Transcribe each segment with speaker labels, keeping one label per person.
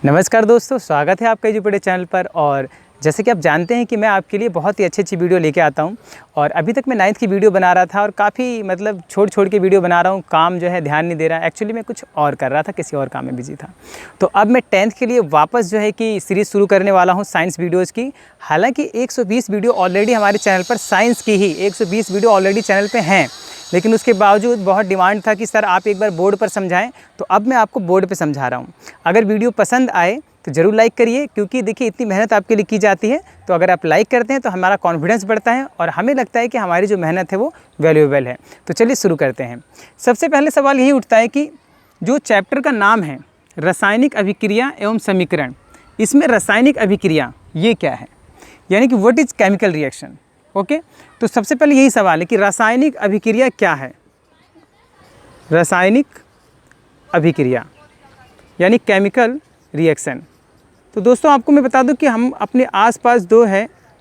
Speaker 1: नमस्कार दोस्तों, स्वागत है आपका एजुपेटेड चैनल पर। और जैसे कि आप जानते हैं कि मैं आपके लिए बहुत ही अच्छी वीडियो लेके आता हूं। और अभी तक मैं 9th की वीडियो बना रहा था और काफ़ी छोड़ के वीडियो बना रहा हूं। काम जो है ध्यान नहीं दे रहा। एक्चुअली मैं कुछ और कर रहा था, किसी और काम में बिजी था। तो अब मैं 10th के लिए वापस जो है कि सीरीज़ शुरू करने वाला हूँ साइंस वीडियोज़ की। हालाँकि 120 वीडियो ऑलरेडी हमारे चैनल पर साइंस की ही 120 वीडियो ऑलरेडी चैनल पर हैं, लेकिन उसके बावजूद बहुत डिमांड था कि सर आप एक बार बोर्ड पर समझाएं। तो अब मैं आपको बोर्ड पे समझा रहा हूं। अगर वीडियो पसंद आए तो ज़रूर लाइक करिए, क्योंकि देखिए इतनी मेहनत आपके लिए की जाती है। तो अगर आप लाइक करते हैं तो हमारा कॉन्फिडेंस बढ़ता है और हमें लगता है कि हमारी जो मेहनत है वो वैल्यूएबल है। तो चलिए शुरू करते हैं। सबसे पहले सवाल यही उठता है कि जो चैप्टर का नाम है रासायनिक अभिक्रिया एवं समीकरण, इसमें रासायनिक अभिक्रिया ये क्या है, यानी कि what is chemical reaction. Okay, तो सबसे पहले यही सवाल है कि रासायनिक अभिक्रिया क्या है। रासायनिक अभिक्रिया यानी केमिकल रिएक्शन। तो दोस्तों आपको मैं बता दूं कि हम अपने आसपास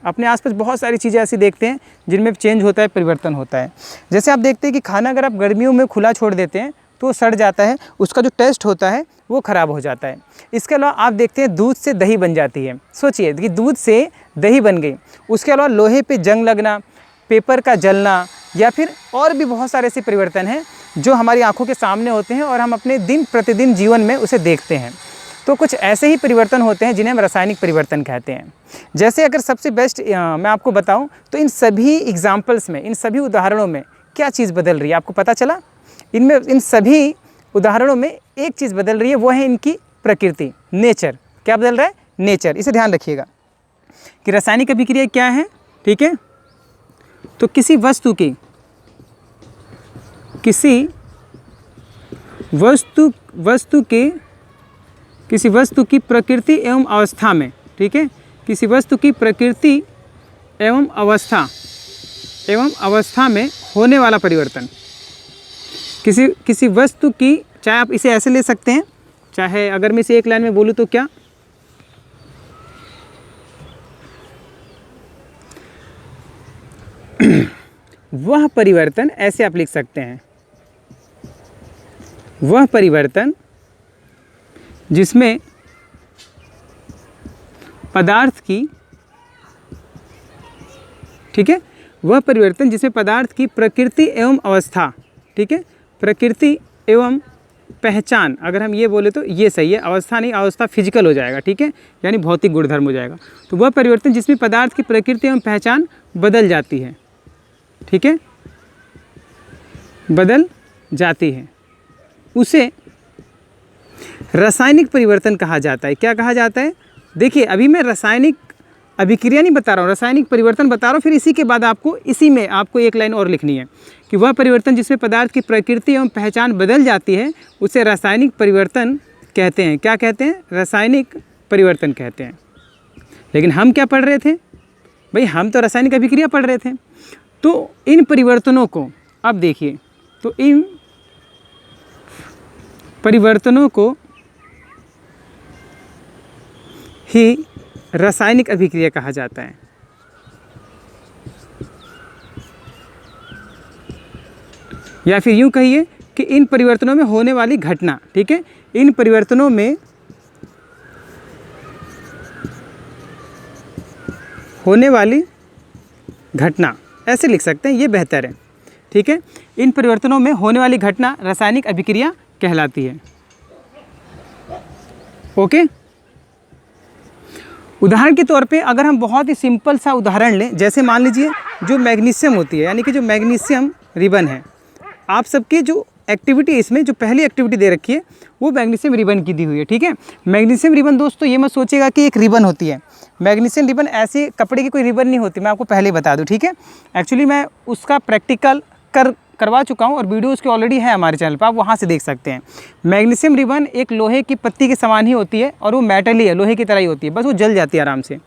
Speaker 1: अपने आसपास बहुत सारी चीज़ें ऐसी देखते हैं जिनमें चेंज होता है, परिवर्तन होता है। जैसे आप देखते हैं कि खाना अगर आप गर्मियों में खुला छोड़ देते हैं तो वो सड़ जाता है, उसका जो टेस्ट होता है वो ख़राब हो जाता है। इसके अलावा आप देखते हैं दूध से दही बन जाती है। सोचिए कि दूध से दही बन गई। उसके अलावा लोहे पे जंग लगना, पेपर का जलना, या फिर और भी बहुत सारे ऐसे परिवर्तन हैं जो हमारी आंखों के सामने होते हैं और हम अपने दिन प्रतिदिन जीवन में उसे देखते हैं। तो कुछ ऐसे ही परिवर्तन होते हैं जिन्हें हम रासायनिक परिवर्तन कहते हैं। जैसे अगर सबसे बेस्ट मैं आपको बताऊं तो इन सभी एग्जाम्पल्स में, इन सभी उदाहरणों में क्या चीज़ बदल रही है आपको पता चला। इन सभी उदाहरणों में एक चीज़ बदल रही है, वो है इनकी प्रकृति, नेचर। क्या बदल रहा है? नेचर। इसे ध्यान रखिएगा कि रासायनिक अभिक्रिया क्या है। ठीक है, तो किसी वस्तु की प्रकृति एवं अवस्था में, ठीक है, किसी वस्तु की प्रकृति एवं अवस्था में होने वाला परिवर्तन। किसी वस्तु की, चाहे आप इसे ऐसे ले सकते हैं, चाहे अगर मैं इसे एक लाइन में बोलूँ तो क्या, वह परिवर्तन, ऐसे आप लिख सकते हैं, वह परिवर्तन जिसमें पदार्थ की, ठीक है, वह परिवर्तन जिसमें पदार्थ की प्रकृति एवं अवस्था, ठीक है, प्रकृति एवं पहचान, अगर हम ये बोले तो ये सही है। अवस्था नहीं, अवस्था फिजिकल हो जाएगा, ठीक है, यानी भौतिक गुणधर्म हो जाएगा। तो वह परिवर्तन जिसमें पदार्थ की प्रकृति एवं पहचान बदल जाती है, ठीक है, बदल जाती है, उसे रासायनिक परिवर्तन कहा जाता है। क्या कहा जाता है? देखिए अभी मैं रासायनिक अभिक्रिया नहीं बता रहा हूँ, रासायनिक परिवर्तन बता रहा हूँ। फिर इसी के बाद इसी में आपको एक लाइन और लिखनी है कि वह परिवर्तन जिसमें पदार्थ की प्रकृति एवं पहचान बदल जाती है उसे रासायनिक परिवर्तन कहते हैं। क्या कहते हैं? रासायनिक परिवर्तन कहते हैं। लेकिन हम क्या पढ़ रहे थे भाई? हम तो रासायनिक अभिक्रिया पढ़ रहे थे। तो इन परिवर्तनों को अब देखिए, तो इन परिवर्तनों को ही रासायनिक अभिक्रिया कहा जाता है। या फिर यूं कहिए कि इन परिवर्तनों में होने वाली घटना, ठीक है, इन परिवर्तनों में होने वाली घटना, ऐसे लिख सकते हैं, ये बेहतर है, ठीक है। इन परिवर्तनों में होने वाली घटना रासायनिक अभिक्रिया कहलाती है। ओके, उदाहरण के तौर पे अगर हम बहुत ही सिंपल सा उदाहरण लें, जैसे मान लीजिए जो मैग्नीशियम होती है, यानी कि जो मैग्नीशियम रिबन है, आप सबकी जो एक्टिविटी इसमें जो पहली एक्टिविटी दे रखी है वो मैग्नीशियम रिबन की दी हुई है, ठीक है। मैग्नीशियम रिबन दोस्तों ये मत सोचिएगा कि एक रिबन होती है। मैग्नीशियम रिबन ऐसे कपड़े की कोई रिबन नहीं होती, मैं आपको पहले बता दूं, ठीक है। एक्चुअली मैं उसका प्रैक्टिकल करवा चुका हूँ और वीडियो उसकी ऑलरेडी है हमारे चैनल पर, आप वहाँ से देख सकते हैं। मैग्नीशियम रिबन एक लोहे की पत्ती के समान ही होती है और वो मेटल ही है, लोहे की तरह ही होती है, बस वो जल जाती है आराम से।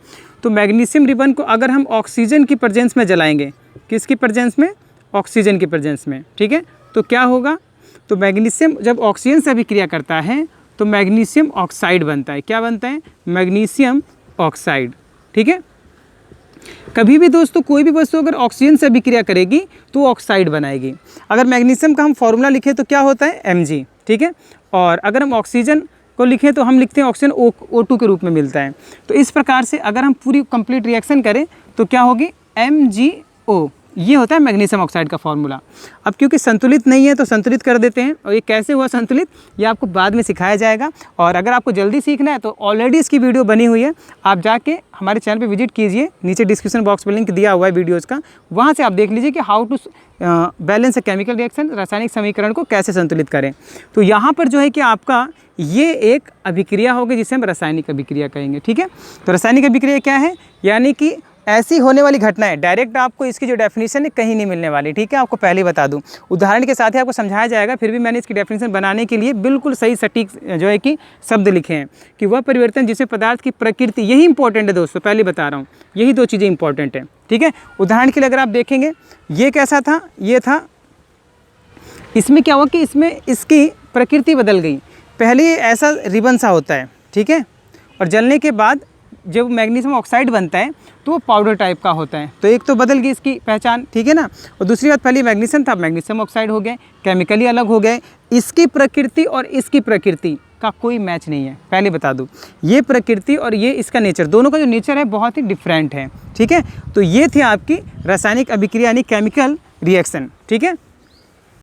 Speaker 1: तो मैग्नीशियम रिबन को अगर हम ऑक्सीजन की प्रेजेंस में जलाएंगे, किसकी प्रेजेंस में? ऑक्सीजन की प्रेजेंस में, ठीक है, तो क्या होगा? तो मैग्नीशियम जब ऑक्सीजन से अभिक्रिया करता है तो मैग्नीशियम ऑक्साइड बनता है। क्या बनता है? मैग्नीशियम ऑक्साइड, ठीक है। कभी भी दोस्तों कोई भी वस्तु अगर ऑक्सीजन से अभिक्रिया करेगी तो ऑक्साइड बनाएगी। अगर मैग्नीशियम का हम फॉर्मूला लिखें तो क्या होता है? Mg, ठीक है। और अगर हम ऑक्सीजन को लिखें तो हम लिखते हैं ऑक्सीजन O2 के रूप में मिलता है। तो इस प्रकार से अगर हम पूरी कंप्लीट रिएक्शन करें तो क्या होगी, MgO, ये होता है मैग्नीशियम ऑक्साइड का फॉर्मूला। अब क्योंकि संतुलित नहीं है तो संतुलित कर देते हैं, और ये कैसे हुआ संतुलित ये आपको बाद में सिखाया जाएगा। और अगर आपको जल्दी सीखना है तो ऑलरेडी इसकी वीडियो बनी हुई है, आप जाके हमारे चैनल पे विजिट कीजिए, नीचे डिस्क्रिप्शन बॉक्स में लिंक दिया हुआ है वीडियोज़ का, वहाँ से आप देख लीजिए कि how to balance a chemical reaction, रासायनिक समीकरण को कैसे संतुलित करें। तो यहाँ पर जो है कि आपका ये एक अभिक्रिया होगी जिसे हम रासायनिक अभिक्रिया कहेंगे, ठीक है। तो रासायनिक अभिक्रिया क्या है, यानी कि ऐसी होने वाली घटनाएं, डायरेक्ट आपको इसकी जो डेफिनेशन है कहीं नहीं मिलने वाली, ठीक है। आपको पहले ही बता दूं, उदाहरण के साथ ही आपको समझाया जाएगा, फिर भी मैंने इसकी डेफिनेशन बनाने के लिए बिल्कुल सही सटीक जो है कि शब्द लिखे हैं कि वह परिवर्तन जिससे पदार्थ की प्रकृति, यही इंपॉर्टेंट है दोस्तों, पहले बता रहा हूँ, यही दो चीज़ें इंपॉर्टेंट है, ठीक है। उदाहरण के लिए अगर आप देखेंगे ये कैसा था, ये था, इसमें क्या हुआ कि इसमें इसकी प्रकृति बदल गई। पहले ऐसा रिबन सा होता है, ठीक है, और जलने के बाद जब मैग्नीशियम ऑक्साइड बनता है तो वो पाउडर टाइप का होता है। तो एक तो बदल गई इसकी पहचान, ठीक है ना। और दूसरी बात, पहले मैग्नीशियम था, मैग्नीशियम ऑक्साइड हो गए, केमिकली अलग हो गए। इसकी प्रकृति और इसकी प्रकृति का कोई मैच नहीं है, पहले बता दूं। ये प्रकृति और ये इसका नेचर, दोनों का जो नेचर है बहुत ही डिफरेंट है, ठीक है। तो ये थी आपकी रासायनिक अभिक्रिया यानी केमिकल रिएक्शन, ठीक है।